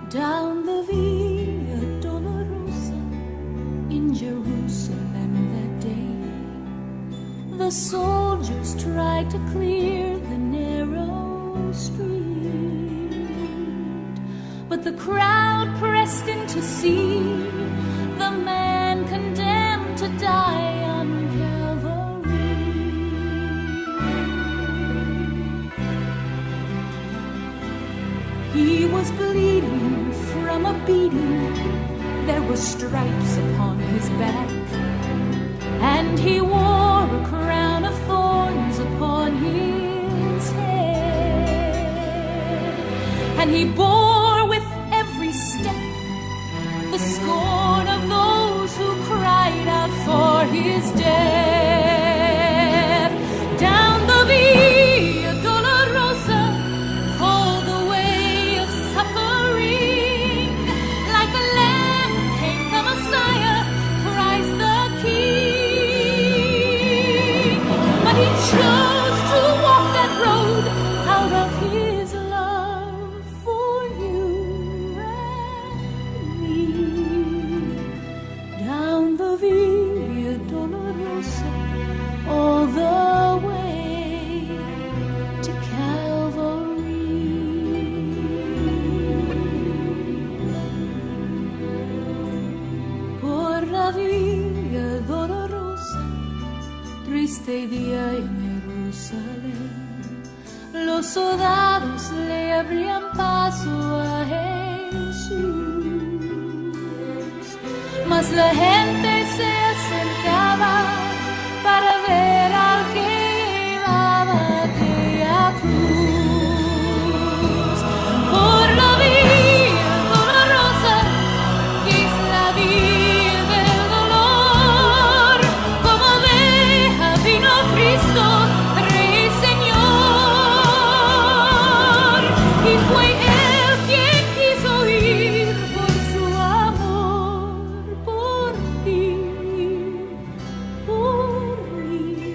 Down the Via Dolorosa in Jerusalem that day, the soldiers tried to clear the narrow street, but the crowd pressed in to see the man condemned to die on Calvary. He was bleeding from a beating, there were stripes upon his back, and he wore a crown of thorns upon his head, and he bore with every step the scorn of those who cried out for his death. Down the Via Dolorosa, called the way of suffering, like a lamb came the Messiah, Christ the King. But he chose to walk that road out of his love for you and me. Down the Via Dolorosa, all the way to Calvary. Por la Via Dolorosa, triste día en Jerusalén, los soldados le abrían paso a Jesús, mas la gente se acercaba para ver al que llevaba aquella cruz. Por la Via Dolorosa, que es la vía del dolor, como oveja vino Cristo, Rey y Señor, y fue Él quien quiso ir por su amor, por ti, por mí.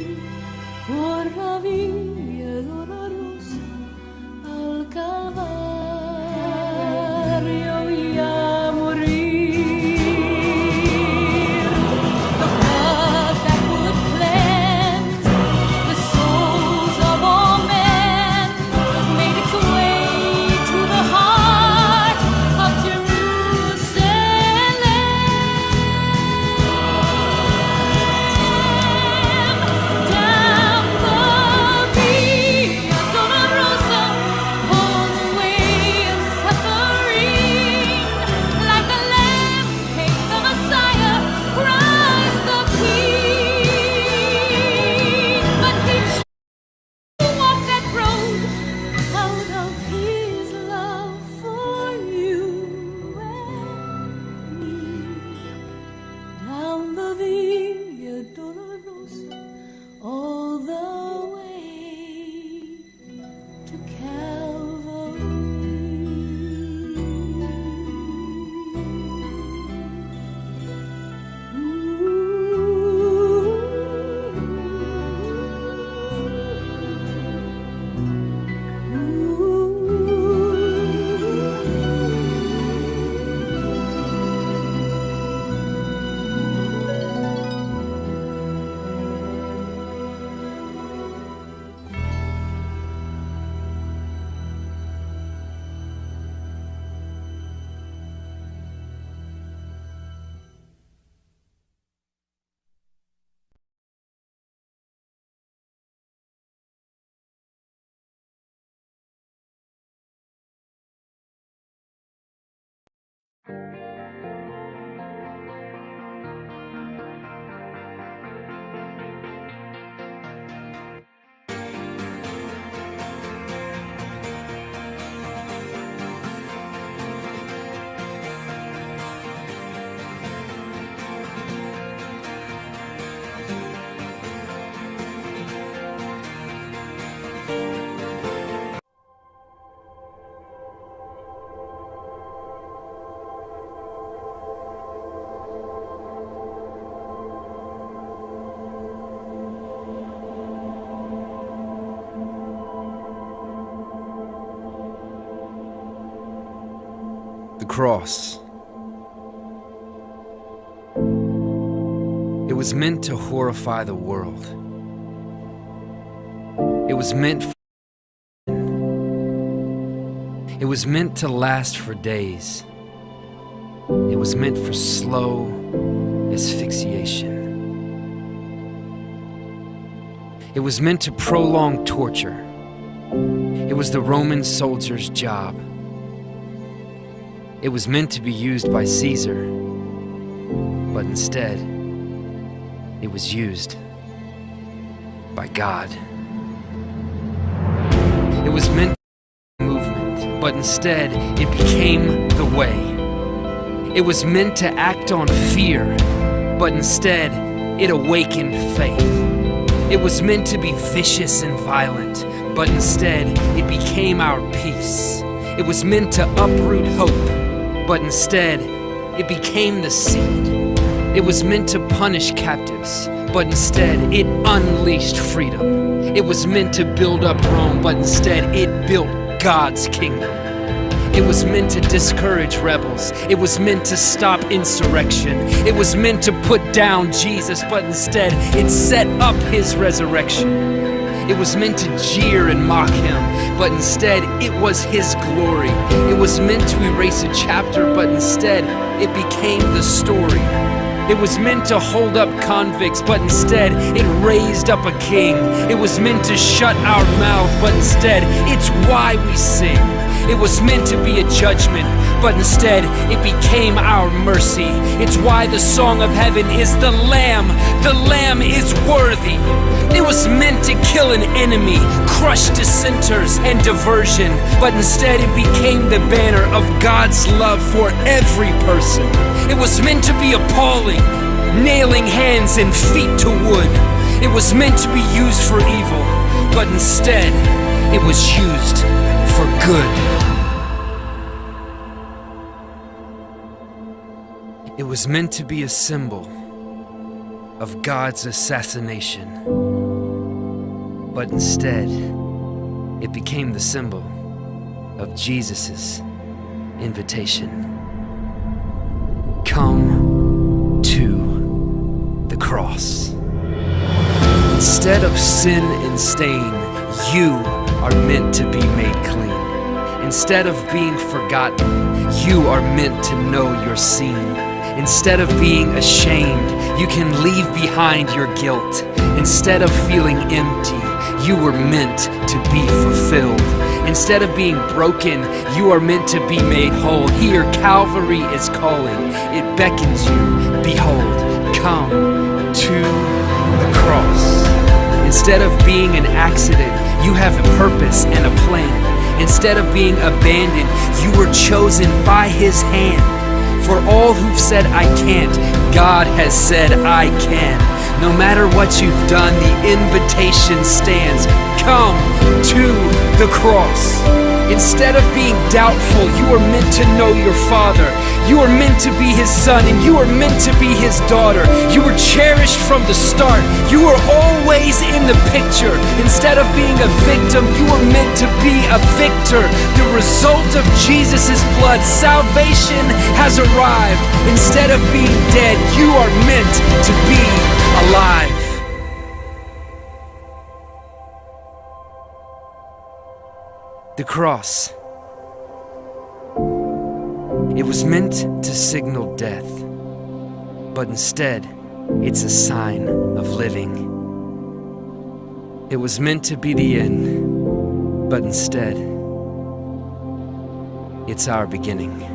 the cross. It was meant to horrify the world. It was meant to last for days. It was meant for slow asphyxiation. It was meant to prolong torture. It was the Roman soldier's job. It was meant to be used by Caesar, but instead, it was used by God. It was meant to be a movement, but instead, it became the way. It was meant to act on fear, but instead, it awakened faith. It was meant to be vicious and violent, but instead, it became our peace. It was meant to uproot hope, but instead, it became the seed. It was meant to punish captives, but instead, it unleashed freedom. It was meant to build up Rome, but instead, it built God's kingdom. It was meant to discourage rebels. It was meant to stop insurrection. It was meant to put down Jesus, but instead, it set up his resurrection. It was meant to jeer and mock him, but instead it was his glory. It was meant to erase a chapter, but instead it became the story. It was meant to hold up convicts, but instead it raised up a king. It was meant to shut our mouth, but instead it's why we sing. It was meant to be a judgment, but instead it became our mercy. It's why the song of heaven is the Lamb. The Lamb is worthy. It was meant to kill an enemy, crush dissenters and diversion, but instead it became the banner of God's love for every person. It was meant to be appalling, nailing hands and feet to wood. It was meant to be used for evil, but instead it was used for good. It was meant to be a symbol of God's assassination, but instead, it became the symbol of Jesus' invitation. Come to the cross. Instead of sin and stain, you are meant to be made clean. Instead of being forgotten, you are meant to know you're seen. Instead of being ashamed, you can leave behind your guilt. Instead of feeling empty, you were meant to be fulfilled. Instead of being broken, you are meant to be made whole. Here, Calvary is calling. It beckons you. Behold, come to the cross. Instead of being an accident, you have a purpose and a plan. Instead of being abandoned, you were chosen by his hand. For all who've said I can't, God has said I can. No matter what you've done, the invitation stands. Come to the cross. Instead of being doubtful, you are meant to know your Father. You are meant to be his son, and you are meant to be his daughter. You were cherished from the start. You are always in the picture. Instead of being a victim, you are meant to be a victor. The result of Jesus' blood, salvation has arrived. Instead of being dead, you are meant to be alive. The cross. It was meant to signal death, but instead, it's a sign of living. It was meant to be the end, but instead, it's our beginning.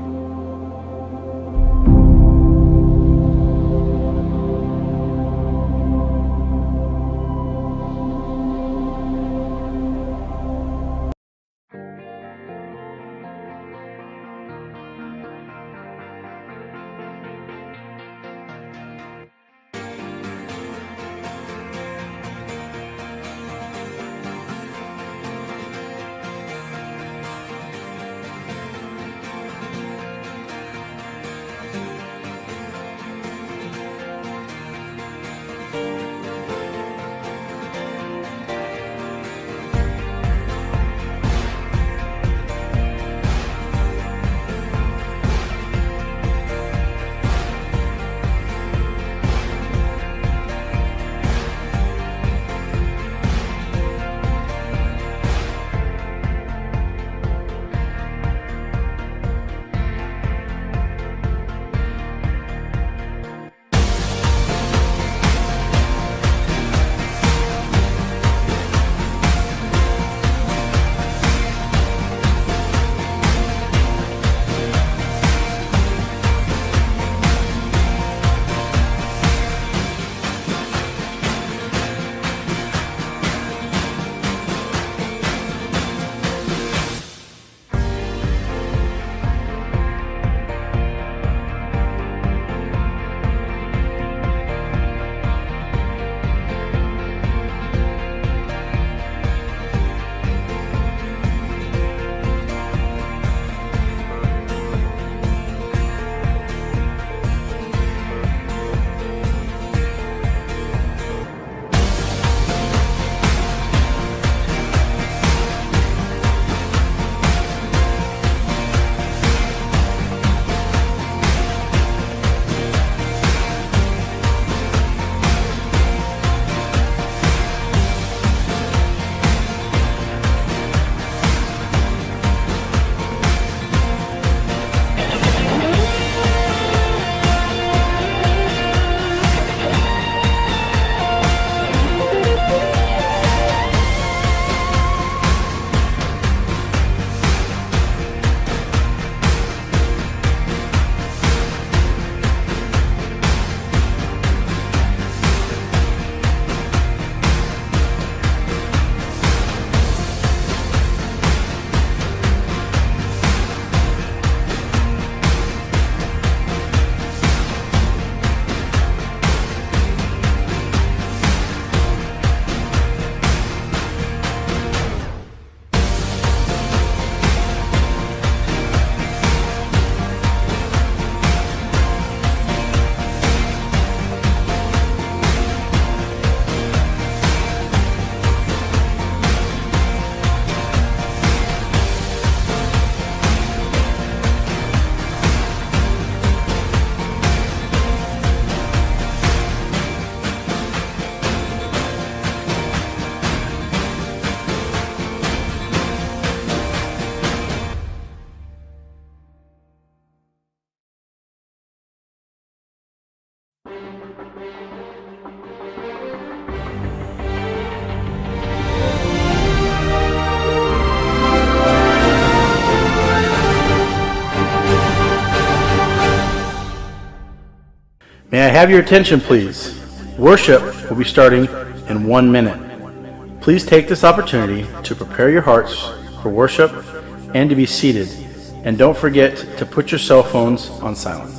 May I have your attention, please? Worship will be starting in 1 minute. Please take this opportunity to prepare your hearts for worship and to be seated. And don't forget to put your cell phones on silent.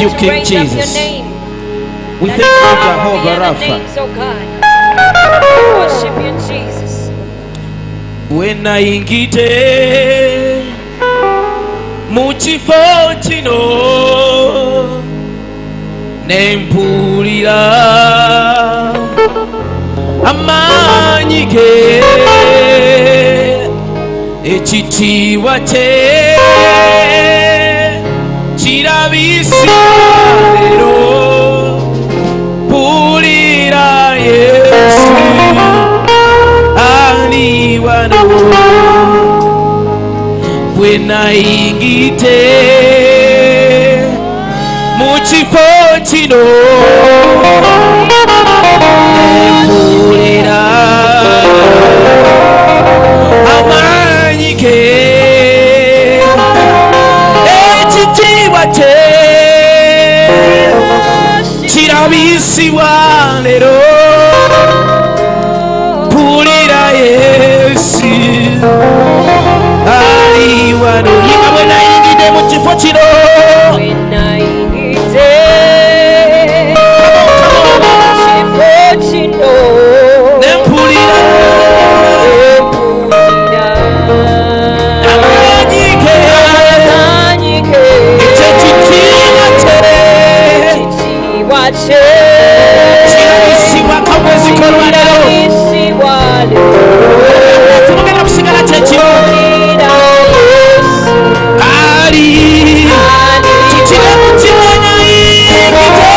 You, King Jesus. We thank you, Jehovah Rapha. Worship you, Jesus. When I ingite muchifo chino nempulira amanyike ekitiibwa kye kirabisibwa leero mpulira Yesu ali wano bwe nayingite mu kifo kino mpulira amaanyi ge ekitiibwa kye kirabisibwa leero mpulira Yesu ali wano. Yinga bwe nayingidde mu kifo kino nempulira amaanyi ge ekitiibwa kye kirabisibwa kamwezi kolwalero tugenda kusigala kyekiro ali kikiramu kimanayingite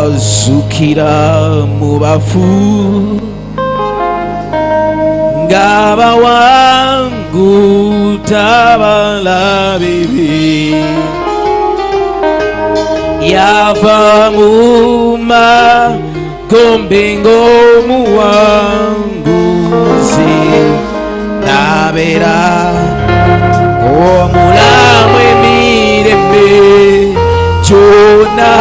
wazukira mu bafu ngaba wangu tabala bibi yava muma gombingo muwanguzi nabera omulamwe mirembe chona